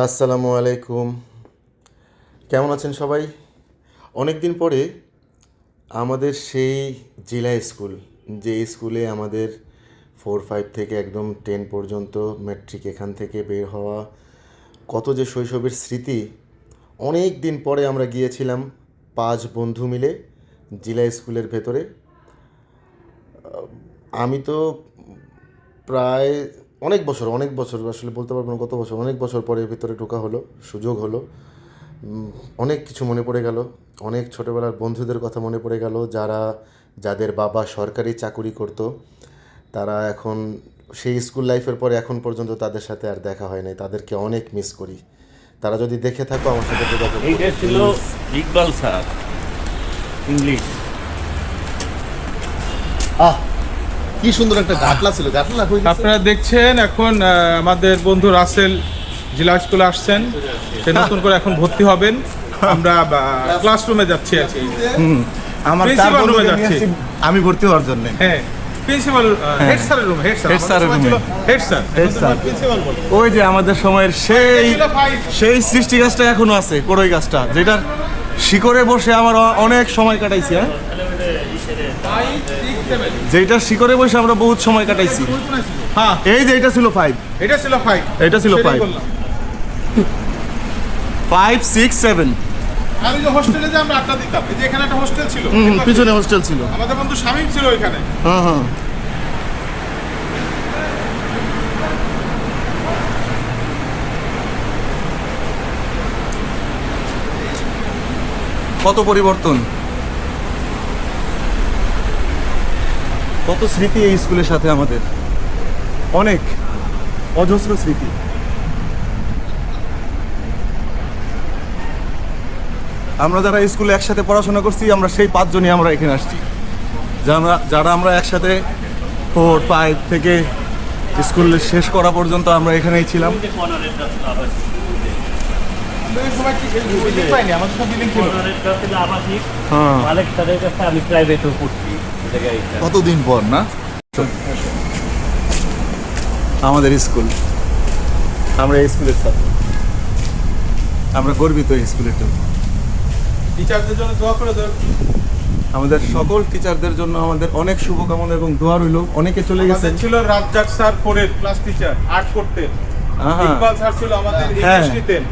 আসসালামু আলাইকুম। কেমন আছেন সবাই? অনেক দিন পরে আমাদের সেই জেলা স্কুল, যে স্কুলে আমাদের 4-5 থেকে একদম 10 পর্যন্ত ম্যাট্রিক, এখান থেকে বের হওয়া, কত যে শৈশবের স্মৃতি। অনেক দিন পরে আমরা গিয়েছিলাম 5 বন্ধু মিলে জেলা স্কুলের ভেতরে। আমি তো প্রায় অনেক বছর আসলে বলতে পারবো না কত বছর, অনেক বছর পরে ভেতরে ঢোকা হলো, সুযোগ হলো। অনেক কিছু মনে পড়ে গেল, অনেক ছোটোবেলার বন্ধুদের কথা মনে পড়ে গেল, যাদের বাবা সরকারি চাকুরি করতো, তারা এখন সেই স্কুল লাইফের পরে এখন পর্যন্ত তাদের সাথে আর দেখা হয় নাই। তাদেরকে অনেক মিস করি। তারা যদি দেখে থাকো আমার সাথে যোগাযোগ করো। এইটা ছিল ইকবাল স্যার, ইংলিশ। কি সুন্দর একটা গাটলা ছিল, গাটলা হয়ে গেছে। আপনারা দেখছেন এখন আমাদের বন্ধু রাসেল জেলা স্কুলে আসছেন, সে নতুন করে এখন ভর্তি হবেন। আমরা ক্লাসরুমে যাচ্ছি আর কি। আমার Principal চার বন্ধুকে room-এ নিয়ে যাচ্ছি। আসছি আমি ভর্তি হওয়ার জন্য। হ্যাঁ, প্রিন্সিপাল হেড স্যারের রুম, হেড স্যারের রুমে। Head sir, Head sir। Principal বলে। ওই যে আমাদের সময়ের সেই সৃষ্টি গাছটা এখনো আছে, কড়ই গাছটা, যেটার শিকড়ে বসে আমার অনেক সময় কাটাইছি। যেটা শিকড়ে বসে আমরা বহুত সময় কাটাইছি। হ্যাঁ, এই যে এটা ছিল 5, এটা ছিল 5, এটা ছিল 5, 5, 6, 7। আর ওই যে হোস্টেলে যে আমরা আড্ডা দিতাম, এই যে এখানে একটা হোস্টেল ছিল, পিছনে হোস্টেল ছিল। আমাদের বন্ধু শামীম ছিল ওইখানে। হ্যাঁ। কত পরিবর্তন, কত স্মৃতি এই স্কুলের সাথে আমাদের, অনেক অজস্র স্মৃতি। আমরা যারা স্কুলে একসাথে পড়াশোনা করছি, আমরা সেই 5 জনই আমরা এখানে আসছি, যারা আমরা একসাথে 4-5 থেকে স্কুল শেষ করা পর্যন্ত আমরা এখানেই ছিলাম। হ্যাঁ, মালিক স্যারের কাছে আমি প্রাইভেটও পড়ছি। কতদিন পর না আমাদের স্কুল, আমরা এই স্কুলের ছাত্র, আমরা গর্বিত এই স্কুলের জন্য। টিচারদের জন্য দোয়া করে দেন। আমাদের সকল টিচারদের জন্য আমাদের অনেক শুভকামনা এবং দোয়া রইল। অনেকে চলে গেছে। আমাদের ছিল রাজ্জাক স্যার 4-এর ক্লাস টিচার, আর্ট করতেন। ইকবাল স্যার ছিল আমাদের ইংলিশ নিতেন।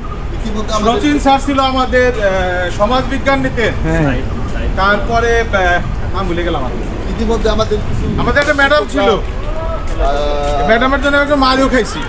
সচিন স্যার ছিল আমাদের সমাজ বিজ্ঞান নিতেন। তারপরে নাম ভুলে গেলাম। ইতিমধ্যে আমাদের আমাদের একটা ম্যাডাম ছিল, ম্যাডামের জন্য একটা মারিও খাইছি।